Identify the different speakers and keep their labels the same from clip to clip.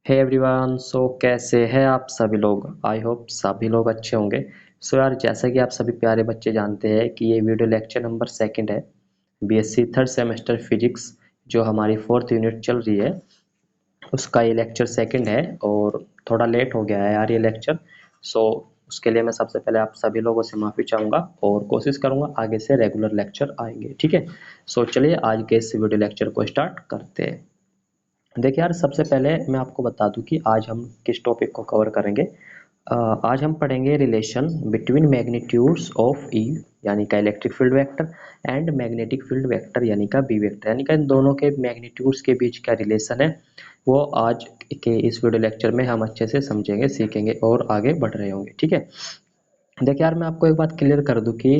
Speaker 1: Hey everyone, सो कैसे हैं आप सभी लोग। आई होप सभी लोग अच्छे होंगे। सो यार, जैसा कि आप सभी प्यारे बच्चे जानते हैं कि ये वीडियो लेक्चर नंबर सेकंड है बीएससी थर्ड सेमेस्टर फिजिक्स जो हमारी फोर्थ यूनिट चल रही है उसका ये लेक्चर सेकंड है और थोड़ा लेट हो गया है यार ये लेक्चर। सो उसके लिए मैं सबसे पहले आप सभी लोगों से माफ़ी चाहूँगा और कोशिश करूँगा आगे से रेगुलर लेक्चर आएंगे, ठीक है। सो चलिए आज के इस वीडियो लेक्चर को स्टार्ट करते हैं। देखिए यार, सबसे पहले मैं आपको बता दूं कि आज हम किस टॉपिक को कवर करेंगे। आज हम पढ़ेंगे relation between magnitudes of E यानी का electric field vector and magnetic field vector यानी का बी वेक्टर, यानी का इन दोनों के मैग्नीट्यूड्स के बीच क्या रिलेशन है वो आज के इस वीडियो लेक्चर में हम अच्छे से समझेंगे, सीखेंगे और आगे बढ़ रहे होंगे, ठीक है। देखिए यार, मैं आपको एक बात क्लियर कर दूं कि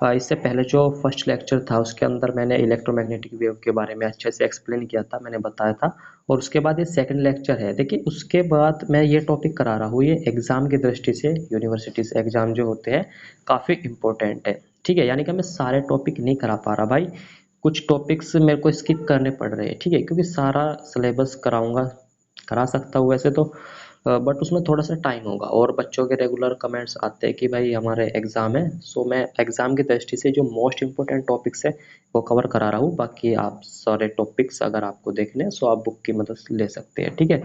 Speaker 1: इससे पहले जो फर्स्ट लेक्चर था उसके अंदर मैंने इलेक्ट्रोमैग्नेटिक वेव के बारे में अच्छे से एक्सप्लेन किया था, मैंने बताया था। और उसके बाद ये सेकंड लेक्चर है। देखिए उसके बाद मैं ये टॉपिक करा रहा हूँ, ये एग्जाम की दृष्टि से यूनिवर्सिटी से एग्जाम जो होते हैं काफ़ी इंपॉर्टेंट है, ठीक है। यानी कि मैं सारे टॉपिक नहीं करा पा रहा भाई, कुछ टॉपिक्स मेरे को स्किप करने पड़ रहे हैं, ठीक है, क्योंकि सारा सिलेबस कराऊंगा, करा सकता हूँ वैसे तो, बट उसमें थोड़ा सा टाइम होगा। और बच्चों के रेगुलर कमेंट्स आते हैं कि भाई हमारे एग्ज़ाम है, सो मैं एग्ज़ाम की दृष्टि से जो मोस्ट इम्पोर्टेंट टॉपिक्स है वो कवर करा रहा हूँ। बाकी आप सारे टॉपिक्स अगर आपको देखने हैं सो आप बुक की मदद ले सकते हैं, ठीक है।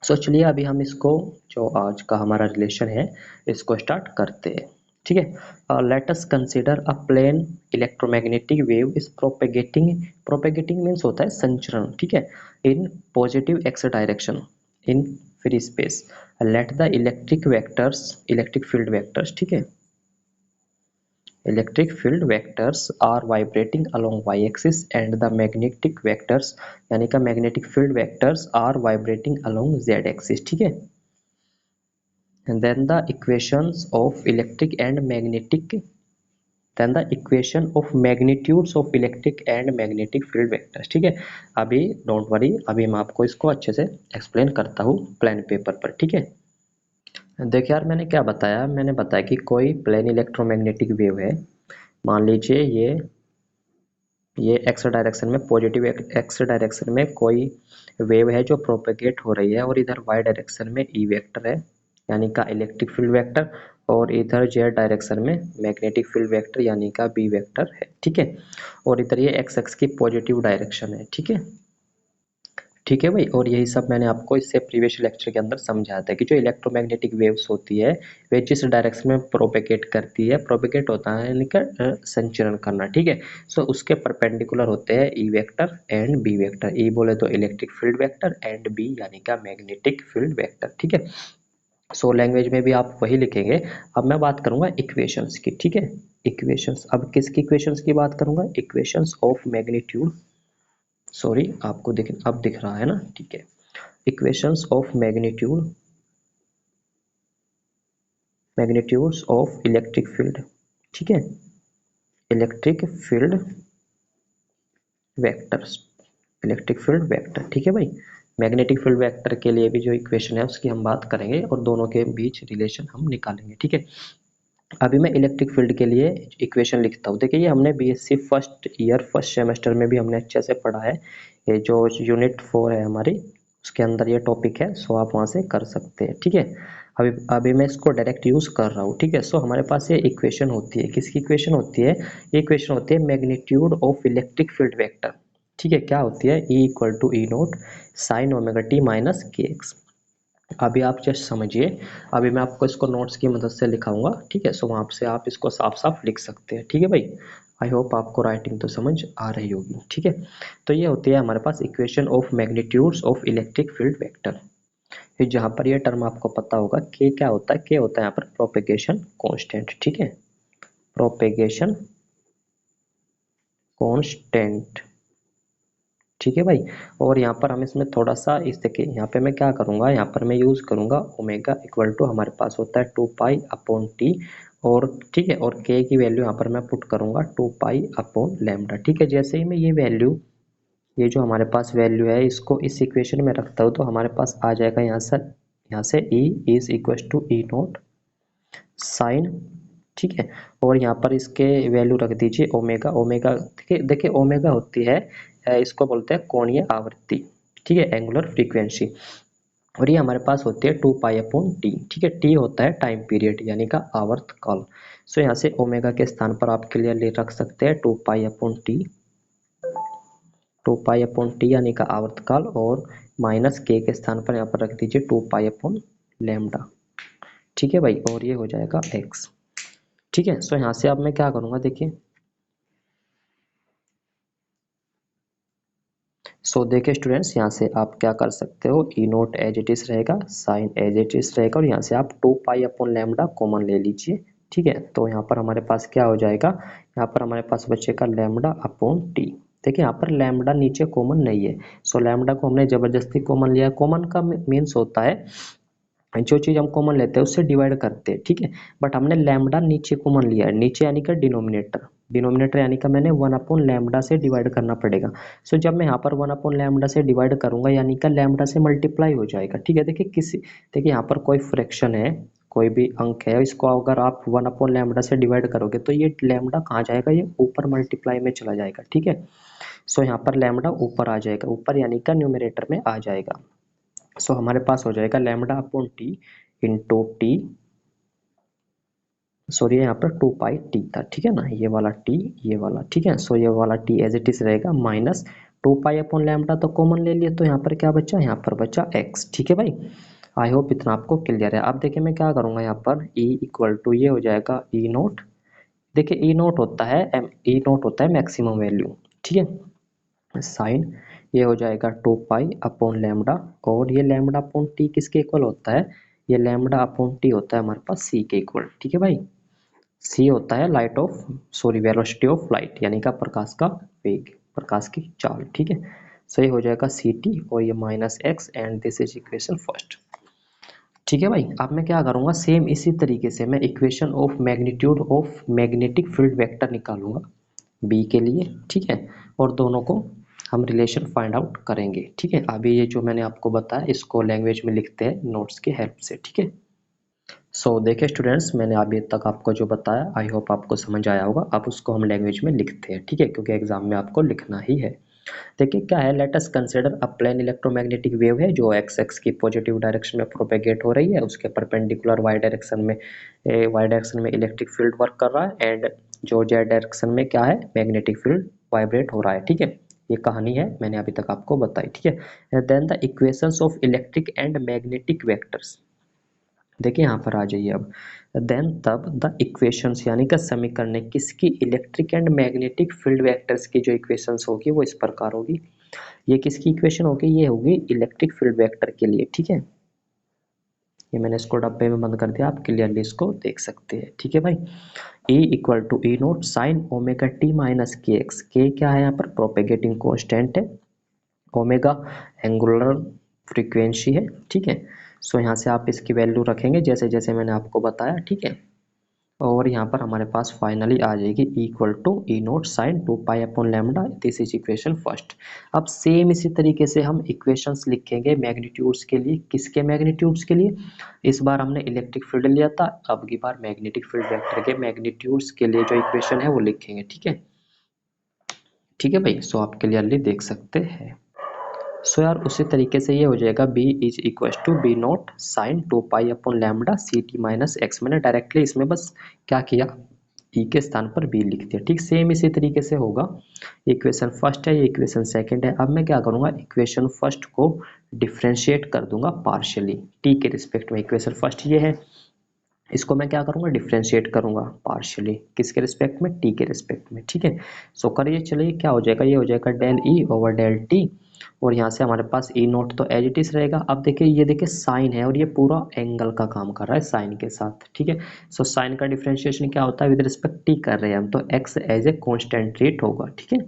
Speaker 1: सो चलिए अभी हम इसको, जो आज का हमारा रिलेशन है, इसको स्टार्ट करते हैं, ठीक है। Let us consider a plane electromagnetic wave is propagating. Propagating means होता है संचरण, ठीक है, in positive x direction in free space. Let the electric field vectors, ठीक है, electric field vectors are vibrating along y-axis and the magnetic vectors यानी का magnetic field vectors are vibrating along z-axis, ठीक है। and then the equations of electric and magnetic then the equation of magnitudes of electric and magnetic field vectors, ठीक है। अभी don't worry, अभी मैं आपको इसको अच्छे से एक्सप्लेन करता हूँ प्लेन पेपर पर, ठीक है। देखिए यार, मैंने क्या बताया, मैंने बताया कि कोई प्लेन इलेक्ट्रोमैग्नेटिक वेव है। मान लीजिए ये एक्स डायरेक्शन में, पॉजिटिव एक्स डायरेक्शन में कोई वेव है जो प्रोपेगेट हो रही है, और इधर वाई डायरेक्शन में ई वेक्टर है यानी का इलेक्ट्रिक फील्ड वेक्टर, और इधर जेड डायरेक्शन में मैग्नेटिक फील्ड वेक्टर यानी का बी वेक्टर है, ठीक है। और इधर ये एक्स एक्स की पॉजिटिव डायरेक्शन है, ठीक है, ठीक है भाई। और यही सब मैंने आपको इससे प्रीवियस लेक्चर के अंदर समझाया था कि जो इलेक्ट्रोमैग्नेटिक वेव्स होती है वे जिस डायरेक्शन में प्रोपेगेट करती है, प्रोपेगेट होता है यानी कि संचरण करना, ठीक है। सो उसके परपेंडिकुलर होते हैं E vector and B vector. E बोले तो electric field vector and B यानी का मैग्नेटिक फील्ड वेक्टर, ठीक है। सो लैंग्वेज में भी आप वही लिखेंगे। अब मैं बात करूंगा इक्वेशंस की, ठीक है। इक्वेशंस, अब किसकी इक्वेशंस की बात करूंगा, इक्वेशंस ऑफ मैग्नीट्यूड, सॉरी आपको दिख, अब दिख रहा है ना, ठीक है। Equations of magnitudes of electric field, ठीक है, electric field vectors, electric field vector, ठीक है भाई। मैग्नेटिक फील्ड वेक्टर के लिए भी जो इक्वेशन है उसकी हम बात करेंगे और दोनों के बीच रिलेशन हम निकालेंगे, ठीक है। अभी मैं इलेक्ट्रिक फील्ड के लिए इक्वेशन लिखता हूँ। देखिए ये हमने BSc first year first semester में भी हमने अच्छे से पढ़ा है। ये जो यूनिट 4 है हमारी, उसके अंदर ये टॉपिक है, सो आप वहाँ से कर सकते हैं, ठीक है। अभी अभी मैं इसको डायरेक्ट यूज़ कर रहा हूँ, ठीक है। सो हमारे पास ये इक्वेशन होती है, किसकी इक्वेशन होती है, ये इक्वेशन होती है magnitude of electric field vector, ठीक है। क्या होती है, E equal to E naught sine omega t minus k x. अभी आप जस्ट समझिए, अभी मैं आपको इसको नोट्स की मदद से लिखाऊंगा, ठीक है। सो वहाँ से आप इसको साफ साफ लिख सकते हैं, ठीक है भाई। आई होप आपको राइटिंग तो समझ आ रही होगी, ठीक है। तो ये होती है हमारे पास equation of magnitudes of electric field vector. फिर जहाँ पर ये टर्म आपको पता होगा, के क्या होता है, के होता है यहाँ पर प्रोपेगेशन कांस्टेंट, ठीक है, प्रोपेगेशन कांस्टेंट, ठीक है भाई। और यहाँ पर हम इसमें थोड़ा सा इस देखिए, यहाँ पे मैं क्या करूँगा, यहाँ पर मैं यूज़ करूँगा ओमेगा इक्वल टू हमारे पास होता है 2 पाई अपॉन टी, और ठीक है, और के की वैल्यू यहाँ पर मैं पुट करूँगा 2 पाई अपॉन लैम्डा, ठीक है। जैसे ही मैं ये वैल्यू, ये जो हमारे पास वैल्यू है इसको इस इक्वेशन में रखता हूँ तो हमारे पास आ जाएगा यहाँ से E is equal to E naught sine, ठीक है। और यहाँ पर इसके वैल्यू रख दीजिए ओमेगा। ओमेगा देखिए देखिए ओमेगा होती है, इसको बोलते हैं कोणीय आवृत्ति, ठीक है, एंगुलर फ्रीक्वेंसी। और ये हमारे पास होती है 2 पाई अपॉन टी। ठीक है, टी होता है टाइम पीरियड यानी का आवर्तकाल। सो यहाँ से ओमेगा के स्थान पर आप क्लियरली रख सकते हैं 2 pi upon T, 2 pi upon T यानी का आवर्तकाल, और माइनस के स्थान पर यहाँ पर रख दीजिए 2 पाई अपॉन लैम्डा। ठीक है भाई, और ये हो जाएगा एक्स। ठीक है, सो यहाँ से अब मैं क्या करूँगा, देखिए देखिए स्टूडेंट्स, यहाँ से आप क्या कर सकते हो, ई नोट एज इट इज रहेगा, साइन एज इट इज रहेगा, और यहाँ से आप 2 पाई अपॉन लैम्डा कॉमन ले लीजिए। ठीक है, तो यहाँ पर हमारे पास क्या हो जाएगा, यहाँ पर हमारे पास बचेगा लैम्डा अपॉन टी। देखिए यहाँ पर लैम्डा नीचे कॉमन नहीं है, सो लैम्डा को हमने जबरदस्ती कॉमन लिया। कॉमन का मीन्स होता है जो चीज़ हम कॉमन लेते हैं उससे डिवाइड करते हैं। ठीक है, बट हमने लैम्डा नीचे कॉमन लिया है, नीचे यानी कि डिनोमिनेटर, डिनोमिनेटर यानी कि मैंने 1 अपॉन लैम्डा से डिवाइड करना पड़ेगा। सो जब मैं यहाँ पर 1 अपॉन लैम्डा से डिवाइड करूंगा यानी कि लैम्डा से मल्टीप्लाई हो जाएगा। ठीक है, देखिए यहाँ पर कोई फ्रैक्शन है, कोई भी अंक है, इसको अगर आप 1 अपॉन लैम्डा से डिवाइड करोगे तो ये लैम्डा कहाँ जाएगा, ये ऊपर मल्टीप्लाई में चला जाएगा। ठीक है, सो यहाँ पर लैम्डा ऊपर आ जाएगा, ऊपर यानी कि न्यूमरेटर में आ जाएगा। सो हमारे पास हो जाएगा lambda upon T into T, sorry यहाँ पर 2 पाई टी था। ठीक है ना, ये वाला टी, ये वाला। ठीक है, सो ये वाला टी एज इट इज रहेगा, माइनस 2 पाई अपॉन लैम्डा तो कॉमन ले लिए, तो यहाँ पर क्या बचा, यहाँ पर बचा एक्स। ठीक है भाई, आई होप इतना आपको क्लियर है। अब देखिए मैं क्या करूँगा, यहाँ पर ई इक्वल टू ये हो जाएगा ई नोट। देखिए ई नोट होता है ई नोट होता है मैक्सिमम वैल्यू। ठीक है, साइन ये हो जाएगा 2 पाई अपॉन लैम्डा, और ये लैम्डा अपॉन टी किसके इक्वल होता है, ये लैम्डा अपॉन टी होता है हमारे पास सी के इक्वल। ठीक है भाई, सी होता है light of, sorry velocity of light यानी का प्रकाश का वेग, प्रकाश की चाल। ठीक है, सो ये हो जाएगा सी टी, और ये minus x, and this is equation first. ठीक है भाई, अब मैं क्या करूँगा, सेम इसी तरीके से मैं equation of magnitude of magnetic field vector निकालूंगा बी के लिए। ठीक है, और दोनों को हम रिलेशन फाइंड आउट करेंगे। ठीक है, अभी ये जो मैंने आपको बताया इसको लैंग्वेज में लिखते हैं नोट्स की हेल्प से। ठीक है, देखिए स्टूडेंट्स, मैंने अभी तक आपको जो बताया आई होप आपको समझ आया होगा। अब उसको हम लैंग्वेज में लिखते हैं। ठीक है, क्योंकि एग्जाम में आपको लिखना ही है। देखिए क्या है, let us consider a plane electromagnetic wave है जो एक्स एक्स की पॉजिटिव डायरेक्शन में प्रोपेगेट हो रही है, उसके परपेंडिकुलर वाई डायरेक्शन में इलेक्ट्रिक फील्ड वर्क कर रहा है, एंड जो जेड डायरेक्शन में क्या है, मैग्नेटिक फील्ड वाइब्रेट हो रहा है। ठीक है, ये कहानी है, मैंने अभी तक आपको बताई। ठीक है, then the equations of electric and magnetic vectors. देखिए यहाँ पर आ जाइए अब, देन तब द इक्वेशंस यानी कि समीकरण किसकी, electric and magnetic field vectors की जो इक्वेशंस होगी वो इस प्रकार होगी। ये किसकी इक्वेशन होगी, ये होगी इलेक्ट्रिक फील्ड वेक्टर के लिए। ठीक है, ये मैंने इसको डब्बे में बंद कर दिया, आप क्लियरली इसको देख सकते हैं। ठीक है भाई, E equal to E naught sine omega t minus k x. K क्या है यहाँ पर, प्रोपेगेटिंग कॉन्स्टेंट है, ओमेगा एंगुलर फ्रीक्वेंसी है। ठीक है, सो यहाँ से आप इसकी वैल्यू रखेंगे जैसे जैसे मैंने आपको बताया। ठीक है, और यहाँ पर हमारे पास फाइनली आ जाएगी equal to E naught sine 2 pi upon lambda, this is equation first. अब सेम इसी तरीके से हम इक्वेशंस लिखेंगे मैग्नीट्यूड्स के लिए। किसके मैग्नीट्यूड्स के लिए, इस बार हमने इलेक्ट्रिक फील्ड लिया था, अब की बार मैग्नेटिक फील्ड वेक्टर के मैग्नीट्यूड्स के लिए जो इक्वेशन है वो लिखेंगे। ठीक है, ठीक है भाई, सो आप क्लियरली देख सकते हैं। सो यार उसी तरीके से ये हो जाएगा b is equal to B naught sine 2 pi upon lambda C T minus x. मैंने डायरेक्टली इसमें बस क्या किया, e के स्थान पर b लिख दिया। ठीक, सेम इसी तरीके से होगा। इक्वेशन फर्स्ट है, ये इक्वेशन सेकंड है। अब मैं क्या करूँगा, इक्वेशन फर्स्ट को डिफ्रेंशिएट कर दूंगा पार्शियली t के रिस्पेक्ट में। इक्वेशन फर्स्ट ये है, इसको मैं क्या करूँगा, डिफ्रेंशिएट करूँगा पार्शियली, किसके रिस्पेक्ट में, टी के रिस्पेक्ट में। ठीक है, सो करिए, चलिए क्या हो जाएगा, ये हो जाएगा del E over del t, और यहाँ से हमारे पास ई नोट तो एज इट इज रहेगा। अब देखिए ये देखिए साइन है, और ये पूरा एंगल का काम कर रहा है साइन के साथ। ठीक है, सो साइन का डिफ्रेंशिएशन क्या होता है, विद रिस्पेक्ट टी कर रहे हैं हम, तो x as a constant rate होगा। ठीक है,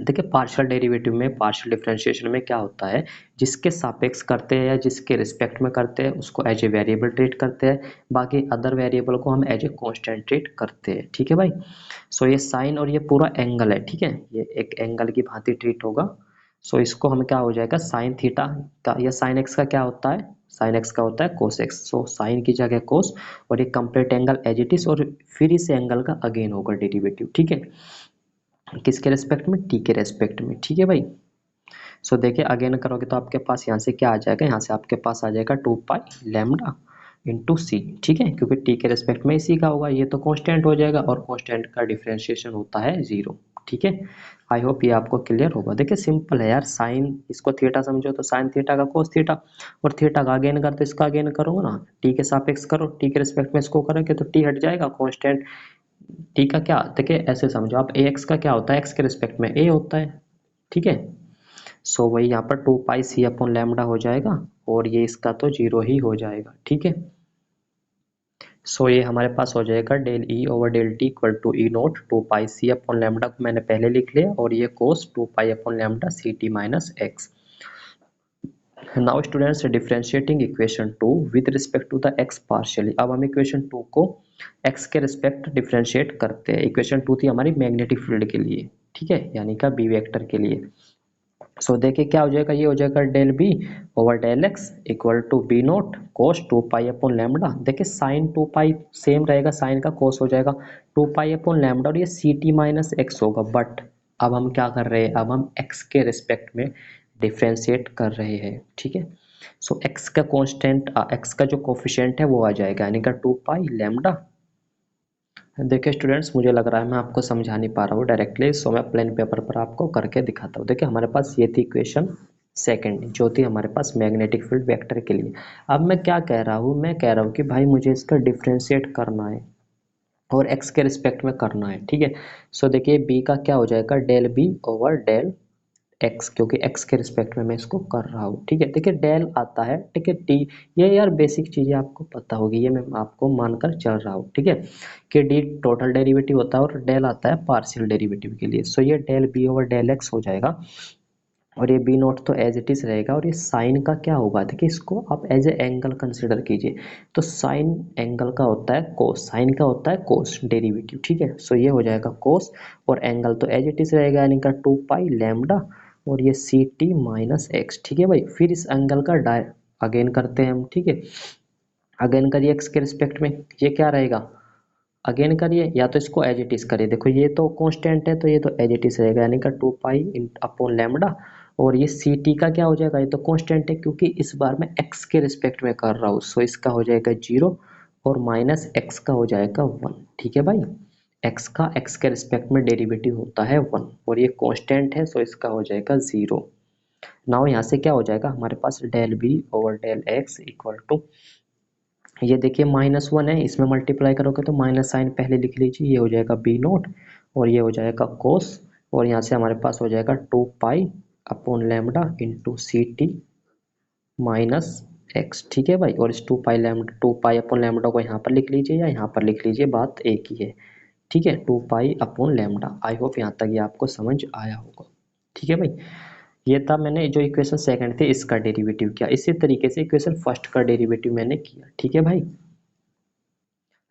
Speaker 1: देखिए पार्शियल डेरिवेटिव में, पार्शियल डिफरेंशिएशन में क्या होता है, जिसके सापेक्ष करते हैं या जिसके रिस्पेक्ट में करते हैं उसको एज ए वेरिएबल ट्रीट करते हैं, बाकी अदर वेरिएबल को हम एज ए कांस्टेंट ट्रीट करते हैं। ठीक है भाई, सो ये साइन और ये पूरा एंगल है। ठीक है, ये एक एंगल की भांति ट्रीट होगा। सो इसको हम क्या हो जाएगा, साइन थीटा का या साइन एक्स का क्या होता है, साइन एक्स का होता है कोस एक्स। सो साइन की जगह कोस, और ये complete angle as it is, और फिर इस एंगल का अगेन होगा डेरिवेटिव। ठीक है, किसके रेस्पेक्ट में, टी के रेस्पेक्ट में। ठीक है भाई, सो देखिए अगेन करोगे तो आपके पास यहाँ से क्या आ जाएगा, यहाँ से आपके पास आ जाएगा 2 पाई लैम्डा इंटू सी, ठीक है, क्योंकि टी के रिस्पेक्ट में इसी का होगा, ये तो कांस्टेंट हो जाएगा और कांस्टेंट का डिफरेंशिएशन होता है 0, ठीक है। आई होप ये आपको क्लियर होगा। देखिए सिंपल है यार, साइन इसको थीटा समझो तो साइन थीटा का कोस थीटा, और थीटा का अगेन कर तो इसका अगेन करोगे ना, टी के सापेक्ष करो, टी के रिस्पेक्ट में इसको करोगे तो टी हट जाएगा, कांस्टेंट टी का क्या, देखिए ऐसे समझो आप, ए एक्स का क्या होता है, एक्स के रिस्पेक्ट में ए होता है, ठीक है। सो वही यहाँ पर 2 पाई सी अपॉन लैम्डा हो जाएगा, और ये इसका तो 0 ही हो जाएगा, ठीक है। सो ये हमारे पास हो जाएगा del E over del t equal to E naught 2 pi c upon lambda को मैंने पहले लिख लिया, और ये cos 2 pi upon lambda C T minus x. Now students differentiating equation 2 with respect to the x partially. अब हम equation 2 को एक्स के रिस्पेक्ट डिफरेंशिएट करते हैं। इक्वेशन 2 थी हमारी मैग्नेटिक फील्ड के लिए, ठीक है, यानी का बी वेक्टर के लिए। सो देखिए क्या हो जाएगा, ये हो जाएगा del B over del x equal to B naught cos 2 pi upon lambda. देखिए साइन 2 पाई सेम रहेगा, साइन का कोस हो जाएगा 2 पाई अपॉन लैम्डा, और ये सी टी माइनस एक्स होगा। बट अब हम क्या कर रहे हैं, अब हम एक्स के रिस्पेक्ट में डिफ्रेंशिएट कर रहे हैं, ठीक है। सो एक्स का कॉन्स्टेंट, एक्स का जो कोफिशिएंट है वो आ जाएगा, यानी का 2 पाई लैम्डा। देखिए स्टूडेंट्स मुझे लग रहा है मैं आपको समझा नहीं पा रहा हूँ डायरेक्टली, सो मैं प्लेन पेपर पर आपको करके दिखाता हूँ। देखिए हमारे पास ये थी इक्वेशन सेकंड, जो थी हमारे पास मैग्नेटिक फील्ड वेक्टर के लिए। अब मैं क्या कह रहा हूँ, मैं कह रहा हूँ कि भाई मुझे इसका डिफ्रेंशिएट करना है और एक्स के रिस्पेक्ट में करना है, ठीक है। सो देखिए बी का क्या हो जाएगा, del B over del x, क्योंकि एक्स के रिस्पेक्ट में मैं इसको कर रहा हूँ, ठीक है। देखिए डेल आता है, ठीक है, टी, ये यार बेसिक चीज़ें आपको पता होगी, ये मैं आपको मानकर चल रहा हूँ, ठीक है, कि डी टोटल डेरिवेटिव होता है और डेल आता है पार्शियल डेरिवेटिव के लिए। सो ये del B over del x हो जाएगा, और ये बी नोट तो एज इट इज़ रहेगा, और ये साइन का क्या होगा, देखिए इसको आप एज ए एंगल कंसिडर कीजिए। तो साइन एंगल का होता है कोस, साइन का होता है कोस डेरिवेटिव, ठीक है। सो ये हो जाएगा कोस, और एंगल तो एज इट इज़ रहेगा, यानी का 2 पाई लैम्डा, और ये सी टी माइनस एक्स, ठीक है भाई। फिर इस एंगल का डाय अगेन करते हैं हम, ठीक है, अगेन करिए एक्स के रिस्पेक्ट में, ये क्या रहेगा, अगेन करिए, या तो इसको एज इट इज करिए, देखो ये तो कांस्टेंट है तो ये तो एज इट इज रहेगा, यानी का 2 पाई अपॉन लैम्डा, और ये सी टी का क्या हो जाएगा, ये तो कांस्टेंट है क्योंकि इस बार मैं एक्स के रिस्पेक्ट में कर रहा हूँ, सो इसका हो जाएगा 0, और माइनस एक्स का हो जाएगा 1, ठीक है भाई। एक्स का एक्स के रिस्पेक्ट में डेरिवेटिव होता है 1, और ये कांस्टेंट है, सो इसका हो जाएगा 0। नाउ यहाँ से क्या हो जाएगा हमारे पास, del B over del x equal to, ये देखिए -1 है, इसमें मल्टीप्लाई करोगे तो माइनस साइन पहले लिख लीजिए, ये हो जाएगा बी नोट, और ये हो जाएगा कोस, और यहाँ से हमारे पास हो जाएगा 2 pi upon lambda into c T minus x, ठीक है भाई। और इस 2 pi lambda, 2 pi upon lambda को यहाँ पर लिख लीजिए या यहाँ पर लिख लीजिए, बात एक ही है, ठीक है, 2 pi upon lambda. I hope यहाँ तक ये आपको समझ आया होगा, ठीक है भाई। ये था मैंने जो इक्वेशन सेकंड थी इसका डेरिवेटिव किया, इसी तरीके से इक्वेशन फर्स्ट का डेरिवेटिव मैंने किया, ठीक है भाई।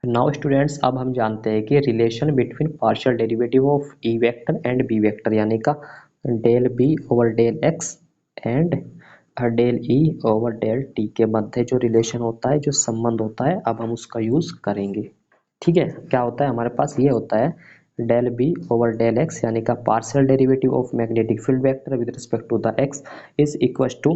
Speaker 1: नाउ स्टूडेंट्स अब हम जानते हैं कि relation between partial derivative of E vector and B vector, यानी का del B over del x and del E over del t के मध्य जो रिलेशन होता है, जो संबंध होता है, अब हम उसका यूज करेंगे, ठीक है। क्या होता है हमारे पास, ये होता है del B over del x, यानी का partial derivative of magnetic field vector with respect to the x is equal to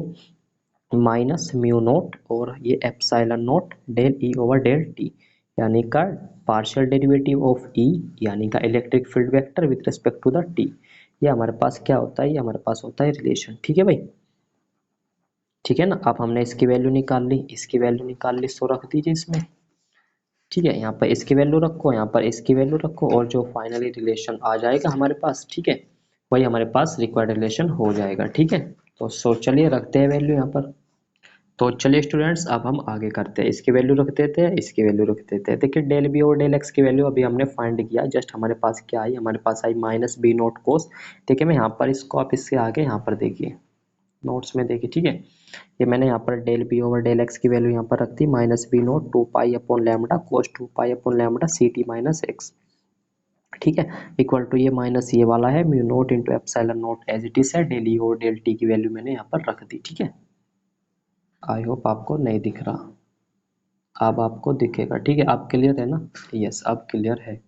Speaker 1: minus mu naught, और ये epsilon naught del E over del t, यानी का पार्शियल डेरिवेटिव ऑफ ई, यानी का electric field vector with respect to the t. ये हमारे पास क्या होता है, ये हमारे पास होता है रिलेशन, ठीक है भाई, ठीक है ना। अब हमने इसकी वैल्यू निकाल ली, इसकी वैल्यू निकाल ली, सो रख दीजिए इसमें, ठीक है, यहाँ पर इसकी वैल्यू रखो, यहाँ पर इसकी वैल्यू रखो, और जो फाइनली रिलेशन आ जाएगा हमारे पास, ठीक है, वही हमारे पास रिक्वायर्ड रिलेशन हो जाएगा, ठीक है। तो सो चलिए रखते हैं वैल्यू यहाँ पर। तो चलिए स्टूडेंट्स अब हम आगे करते हैं, इसकी वैल्यू रख देते हैं, इसकी वैल्यू रख देते हैं। देखिए डेल बी और डेल एक्स की वैल्यू अभी हमने फाइंड किया, जस्ट हमारे पास क्या आई, हमारे पास आई माइनस बी नोट कोस। देखिए मैं यहाँ पर इसको, आप इससे आगे यहाँ पर देखिए नोट्स में देखिए, ठीक है, ये मैंने यहाँ पर del B over del x की वैल्यू यहाँ पर रख दी minus B naught 2 pi upon lambda cos 2 pi upon lambda C T minus x, ठीक है, इक्वल टू ये माइनस ये वाला है mu naught into epsilon naught as it is है, डेल ई और डेल टी की वैल्यू मैंने यहाँ पर रख दी, ठीक है। आई होप आपको नहीं दिख रहा, अब आपको दिखेगा, ठीक है, अब क्लियर है ना, यस अब क्लियर है।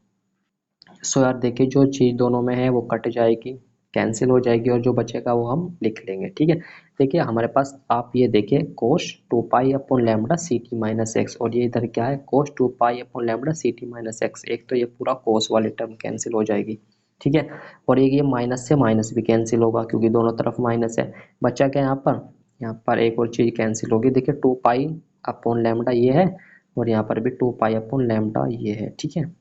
Speaker 1: सो यार देखिए जो चीज़ दोनों में है वो कट जाएगी, कैंसिल हो जाएगी और जो बचेगा वो हम लिख लेंगे। ठीक है, देखिए हमारे पास आप ये देखिए cos 2 pi upon lambda c T minus x, और ये इधर क्या है cos 2 pi upon lambda c T minus x. एक तो ये पूरा कोस वाली टर्म कैंसिल हो जाएगी। ठीक है, और ये माइनस से माइनस भी कैंसिल होगा क्योंकि दोनों तरफ माइनस है। बचा क्या यहाँ पर एक और चीज़ कैंसिल होगी। देखिए 2 पाई अपॉन लैम्बडा ये है और यहाँ पर भी 2 पाई अपॉन लैम्बडा ये है। ठीक है,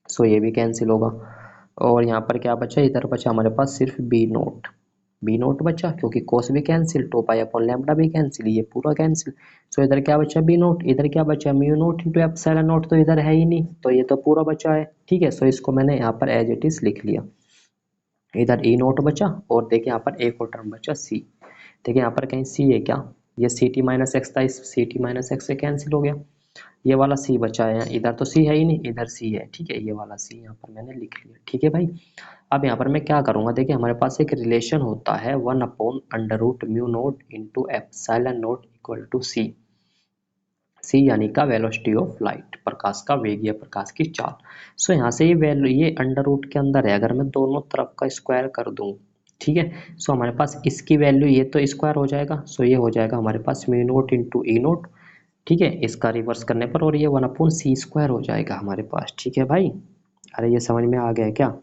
Speaker 1: सो ये भी कैंसिल होगा। और यहाँ पर क्या बचा, इधर बचा हमारे पास सिर्फ बी नोट बचा क्योंकि कोस भी कैंसिल, 2 पाई अपॉन लैम्बडा भी कैंसिल, ये पूरा कैंसिल। सो इधर क्या बचा बी नोट, इधर क्या बचा mu naught into epsilon note, तो इधर है ही नहीं तो ये तो पूरा बचा है। ठीक है, सो इसको मैंने यहाँ पर एज इट इज लिख लिया। इधर ई नोट बचा और देखिए यहाँ पर एक और टर्म बचा सी। देखिए यहाँ पर कहीं सी है क्या, ये सी टी माइनस एक्स था, इस सी टी माइनस एक्स से कैंसिल हो गया। ये वाला सी बचा है, इधर तो सी है ही नहीं, इधर सी है। ठीक है, ये वाला सी यहाँ पर मैंने लिख लिया। ठीक है भाई, अब यहाँ पर मैं क्या करूँगा, देखिए हमारे पास एक रिलेशन होता है 1/√μ naught into epsilon naught equal to C. C यानी का वेलोसिटी ऑफ लाइट, प्रकाश का वेग या प्रकाश की चाल। सो यहाँ से ये वैल्यू ये अंडर रूट के अंदर है, अगर मैं दोनों तरफ का स्क्वायर कर दूँ, ठीक है, सो हमारे पास इसकी वैल्यू ये तो स्क्वायर हो जाएगा, सो ये हो जाएगा हमारे पास mu naught into E note. ठीक है, इसका रिवर्स करने पर और ये 1/c² हो जाएगा हमारे पास। ठीक है भाई, अरे ये समझ में आ गया क्या?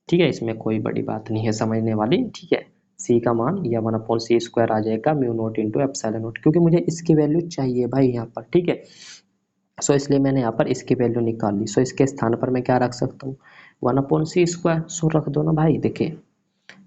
Speaker 1: ठीक है, इसमें कोई बड़ी बात नहीं है समझने वाली। ठीक है, सी का मान या 1/c² आ जाएगा mu naught into epsilon note, क्योंकि मुझे इसकी वैल्यू चाहिए भाई यहाँ पर। ठीक है, सो इसलिए मैंने यहाँ पर इसकी वैल्यू निकाल ली। सो इसके स्थान पर मैं क्या रख सकता हूँ 1/c²। सो रख दो ना भाई, देखिए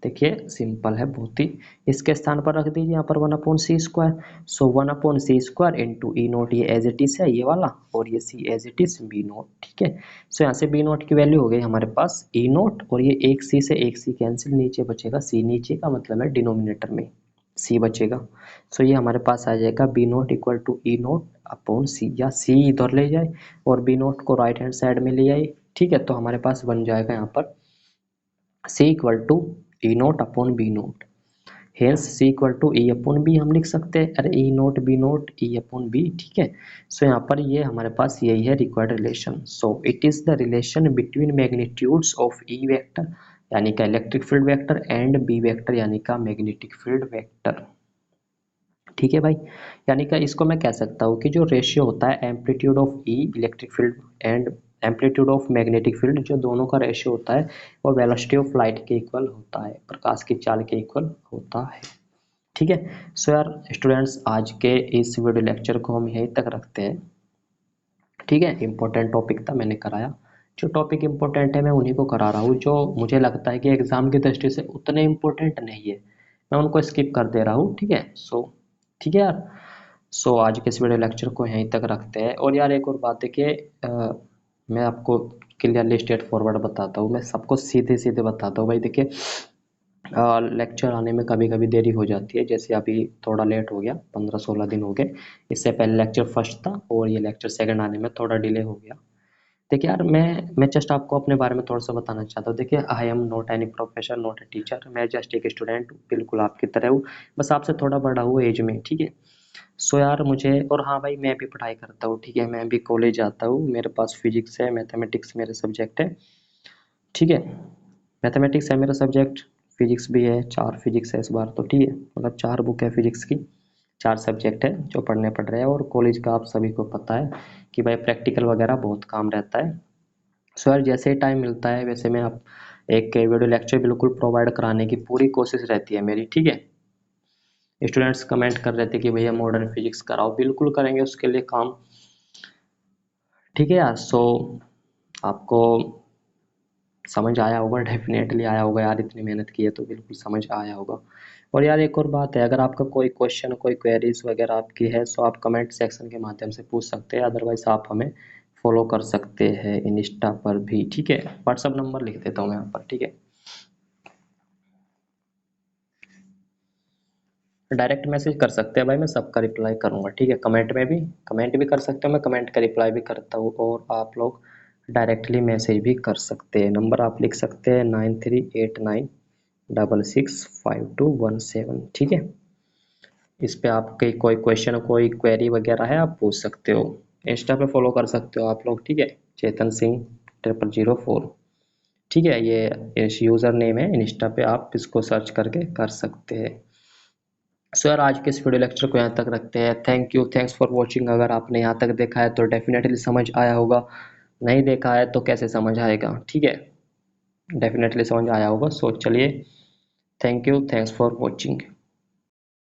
Speaker 1: देखिए सिंपल है बहुत ही। इसके स्थान पर रख दीजिए यहाँ पर 1/c²। So 1/c² into E naught, ये एज इट इज है ये वाला, और ये C as it is B naught. ठीक है, सो यहाँ से बी नोट की वैल्यू हो गई हमारे पास ई नोट, और ये एक सी से एक सी कैंसिल, नीचे बचेगा सी, नीचे का मतलब है डिनोमिनेटर में सी बचेगा। सो ये हमारे पास आ जाएगा B naught equal to E naught upon C, या सी इधर ले जाए और बी नोट को राइट हैंड साइड में ले आए। ठीक है, तो हमारे पास बन जाएगा यहाँ पर C equal to E naught upon B naught, hence C equal to E upon B हम लिख सकते हैं। अरे E naught B naught E upon B. ठीक है, सो यहाँ पर ये हमारे पास यही है required relation. So it is the relation between magnitudes of E vector यानी का electric field vector and B vector यानी का मैग्नेटिक फील्ड वेक्टर। ठीक है भाई, यानी कि इसको मैं कह सकता हूँ कि जो रेशियो होता है amplitude of E electric field and amplitude of magnetic field, जो दोनों का रेशियो होता है वो वेलोसिटी ऑफ लाइट के इक्वल होता है, प्रकाश की चाल के इक्वल होता है। ठीक है, सो यार स्टूडेंट्स आज के इस वीडियो लेक्चर को हम यहीं तक रखते हैं। ठीक है, इम्पोर्टेंट टॉपिक था मैंने कराया, जो टॉपिक इम्पोर्टेंट है मैं उन्हीं को करा रहा हूँ, जो मुझे लगता है कि एग्जाम की दृष्टि से उतने इम्पोर्टेंट नहीं है मैं उनको स्किप कर दे रहा हूँ। ठीक है, सो ठीक है यार, सो आज के इस वीडियो लेक्चर को यहीं तक रखते हैं। और यार एक और बात देखिए, मैं आपको क्लियरली स्ट्रेट फॉरवर्ड बताता हूँ, मैं सबको सीधे सीधे बताता हूँ भाई। देखिए लेक्चर आने में कभी कभी देरी हो जाती है, जैसे अभी थोड़ा लेट हो गया, 15-16 दिन हो गए। इससे पहले लेक्चर फर्स्ट था और ये लेक्चर सेकंड आने में थोड़ा डिले हो गया। देखिए यार मैं जस्ट आपको अपने बारे में थोड़ा सा बताना चाहता हूँ। देखिए I am not any professor not a teacher, मैं जस्ट एक स्टूडेंट हूँ, बिल्कुल आपकी तरह हूँ, बस आपसे थोड़ा बड़ा हूँ एज में। ठीक है, सो यार मुझे, और हाँ भाई मैं भी पढ़ाई करता हूँ। ठीक है, मैं भी कॉलेज जाता हूँ, मेरे पास फिजिक्स है, मैथमेटिक्स मेरे सब्जेक्ट है। ठीक है, मैथमेटिक्स है मेरा सब्जेक्ट, फिजिक्स भी है, 4 फिजिक्स है इस बार तो। ठीक है, मतलब 4 बुक है फिजिक्स की, 4 सब्जेक्ट है जो पढ़ने पड़ रहे हैं। और कॉलेज का आप सभी को पता है कि भाई प्रैक्टिकल वगैरह बहुत काम रहता है। सो यार जैसे ही टाइम मिलता है वैसे मैं आप एक वीडियो लेक्चर बिल्कुल प्रोवाइड कराने की पूरी कोशिश रहती है मेरी। ठीक है, स्टूडेंट्स कमेंट कर रहे थे कि भैया मॉडर्न फिजिक्स कराओ, बिल्कुल करेंगे उसके लिए काम। ठीक है यार, सो आपको समझ आया होगा, डेफिनेटली आया होगा यार, इतनी मेहनत की है तो बिल्कुल समझ आया होगा। और यार एक और बात है, अगर आपका कोई क्वेश्चन कोई क्वेरीज वगैरह आपकी है तो आप कमेंट सेक्शन के माध्यम से पूछ सकते हैं, अदरवाइज आप हमें फॉलो कर सकते हैं इंस्टा पर भी। ठीक है, व्हाट्सअप नंबर लिख देता हूँ मैं यहाँ पर। ठीक है, डायरेक्ट मैसेज कर सकते हैं भाई, मैं सबका रिप्लाई करूँगा। ठीक है, कमेंट भी कर सकते हो, मैं कमेंट का रिप्लाई भी करता हूँ, और आप लोग डायरेक्टली मैसेज भी कर सकते हैं। नंबर आप लिख सकते हैं 9389665217। ठीक है, इस पे आपके कोई क्वेश्चन कोई क्वेरी वगैरह है आप पूछ सकते हो। इंस्टा पे फॉलो कर सकते हो आप लोग। ठीक है, चेतन सिंह 0004। ठीक है, ये इस यूज़र नेम है, इंस्टा पे आप इसको सर्च करके कर सकते हैं। सो यार आज के इस वीडियो लेक्चर को यहाँ तक रखते हैं। Thank you, thanks for watching. अगर आपने यहाँ तक देखा है तो डेफिनेटली समझ आया होगा, नहीं देखा है तो कैसे समझ आएगा, ठीक है, डेफिनेटली समझ आया होगा। सो चलिए, thank you, thanks for watching.